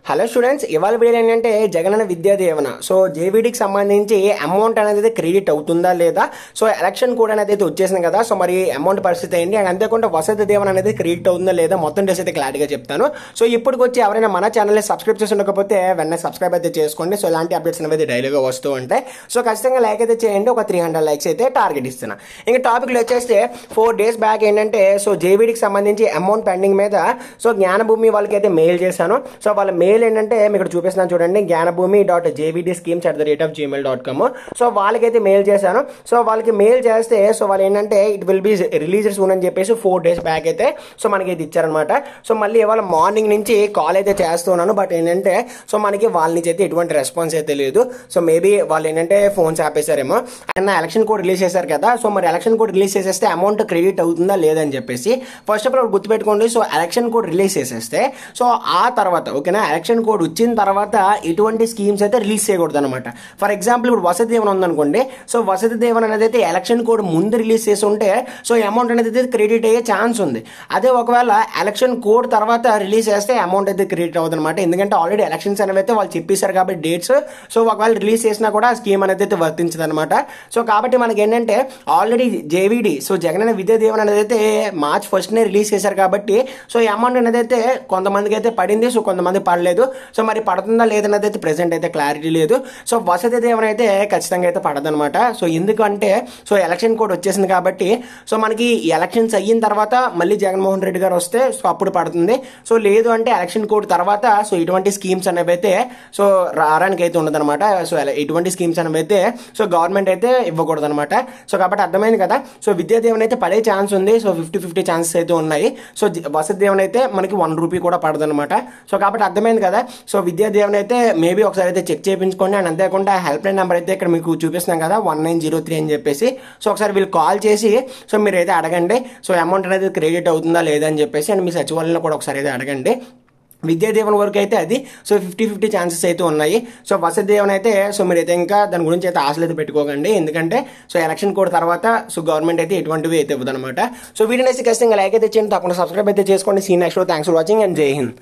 Hello students, ఇవాళ video ఏంటంటే Jagananna Vidya Deevena. So జేవీడీకి సంబంధించి అమౌంట్ అనేది క్రెడిట్ అవుతుందా లేదా, సో ఎలక్షన్ కూడా అనేది అయితే వచ్చేసింది కదా, సో మరి అమౌంట్ పరిస్థితి ఏంటి అండ్ అంతేకాకుండా వసతి దీవెన అనేది క్రెడిట్ అవుతుందా లేదా మొత్తం డేస్ అయితే క్లారిటీగా చెప్తాను. సో ఇప్పటికి వచ్చి ఎవరైనా మన ఛానల్ని సబ్స్క్రైబ్ చేసి ఉండకపోతే వెంటనే సబ్స్క్రైబ్ అయితే చేసుకోండి. సో ఇలాంటి అప్డేట్స్ అనేది డైలీగా వస్తూ ఉంటాయి. సో ఖచ్చితంగా లైక్ అయితే చేయండి. ఒక 300 లైక్స్ అయితే టార్గెట్ ఇస్తున్నా. ఇంకా టాపిక్లో వచ్చేస్తే 4 days బ్యాక్ ఏంటంటే సో జేవీడీకి సంబంధించి అమౌంట్ పెండింగ్ మీద సో జ్ఞానభూమి వాళ్ళకి అయితే మెయిల్ చేశాను. సో వాళ్ళ మెయిల్ ఏంటంటే మీకు చూపిస్తున్నాను చూడండి, gnabhumi.jvdskemes@gmail.com. సో వాళ్ళకైతే మెయిల్ చేశాను. సో వాళ్ళకి మెయిల్ చేస్తే సో వాళ్ళు ఏంటంటే it will be released soon అని చెప్పేసి 4 days బ్యాక్ అయితే సో మనకైతే ఇచ్చారనమాట. సో మళ్ళీ ఇవాళ మార్నింగ్ నుంచి కాల్ అయితే చేస్తున్నాను. బట్ ఏంటంటే సో మనకి వాళ్ళ నుంచి అయితే ఎటువంటి రెస్పాన్స్ అయితే లేదు. సో మేబీ వాళ్ళు ఏంటంటే ఫోన్స్ ఆపేశారేమో. అండ్ ఎలక్షన్ కోడ్ రిలీజ్ చేశారు కదా, సో మరి ఎలక్షన్ కోడ్ రిలీజ్ చేసేస్తే అమౌంట్ క్రెడిట్ అవుతుందా లేదని చెప్పేసి ఫస్ట్ ఆఫ్ ఆల్ గుర్తుపెట్టుకోండి. సో ఎలక్షన్ కోడ్ రిలీజ్ చేసేస్తే సో ఆ తర్వాత ఓకేనా, ఎలక్షన్ కోడ్ వచ్చిన తర్వాత ఎటువంటి స్కీమ్స్ అయితే రిలీజ్ చేయకూడదు అనమాట. ఫర్ ఎగ్జాంపుల్ ఇప్పుడు వసతి దీవెన ఉందనుకోండి, సో వసతి దీవెన అనేది అయితే ఎలక్షన్ కోడ్ ముందు రిలీజ్ చేసి ఉంటే సో అమౌంట్ అనేది అయితే క్రెడిట్ అయ్యే ఛాన్స్ ఉంది. అదే ఒకవేళ ఎలక్షన్ కోడ్ తర్వాత రిలీజ్ చేస్తే అమౌంట్ అయితే క్రెడిట్ అవుతుంది అనమాట. ఎందుకంటే ఆల్రెడీ ఎలక్షన్స్ అనేవి అయితే వాళ్ళు చెప్పేశారు కాబట్టి డేట్స్, సో ఒకవేళ రిలీజ్ చేసినా కూడా ఆ స్కీమ్ అనేది అయితే వర్తించదు అనమాట. సో కాబట్టి మనకి ఏంటంటే already JVD so Jagananna Vidya Deevena అనేది అయితే March 1st రిలీజ్ చేశారు కాబట్టి సో ఈ అమౌంట్ అనేది అయితే కొంతమందికి అయితే పడింది, సో కొంతమంది పడలేదు. సో మరి పడుతుందా లేదన్నది అయితే ప్రెసెంట్ అయితే క్లారిటీ లేదు. సో వసతి దీవెన అయితే ఖచ్చితంగా అయితే పడదనమాట. సో ఎందుకంటే సో ఎలక్షన్ కోడ్ వచ్చేసింది కాబట్టి సో మనకి ఎలక్షన్స్ అయిన తర్వాత మళ్ళీ జగన్మోహన్ రెడ్డి గారు వస్తే సో అప్పుడు పడుతుంది. సో లేదు అంటే ఎలక్షన్ కోడ్ తర్వాత సో ఇటువంటి స్కీమ్స్ అనేవి అయితే సో రావడానికి అయితే ఉండదన్నమాట. సో ఇటువంటి స్కీమ్స్ అనేవి అయితే సో గవర్నమెంట్ అయితే ఇవ్వకూడదు అనమాట. సో కాబట్టి అర్థమైంది కదా. సో విద్యా దీవెన అయితే పడే ఛాన్స్ ఉంది. సో 50-50 ఛాన్సెస్ అయితే ఉన్నాయి. సో వసతి దీవెన అయితే మనకి 1 రూపీ కూడా పడదనమాట. సో కాబట్టి అర్థమైంది కదా. సో విద్యా దీవెన అయితే మేబీ ఒకసారి అయితే చెక్ చేయించుకోండి. అండ్ అంతేకాకుండా హెల్ప్ లైన్ నెంబర్ అయితే ఇక్కడ మీకు చూపిస్తున్నాం కదా 1903 అని చెప్పేసి. సో ఒకసారి వీళ్ళు కాల్ చేసి సో మీరు అయితే అడగండి సో అమౌంట్ అనేది క్రెడిట్ అవుతుందా లేదా అని చెప్పేసి. అండ్ మీ సచివాలయంలో కూడా ఒకసారి అయితే అడగండి. విద్యా దీవెన వరకు అయితే అది సో 50-50 ఛాన్సెస్ అయితే ఉన్నాయి. సో వసతి దీవెన అయితే సో మీరైతే ఇంకా దాని గురించి అయితే ఆశలు అయితే పెట్టుకోకండి. ఎందుకంటే సో ఎలక్షన్ కోడ్ తర్వాత సో గవర్నమెంట్ అయితే ఎటువంటివి అయితే ఇవ్వదు అనమాట. సో వీడియోని ఖచ్చితంగా లైక్ అయితే చేయండి, తప్పకుండా సబ్స్క్రైబ్ అయితే చేసుకోండి. See next. Thanks for watching and Jai Hind.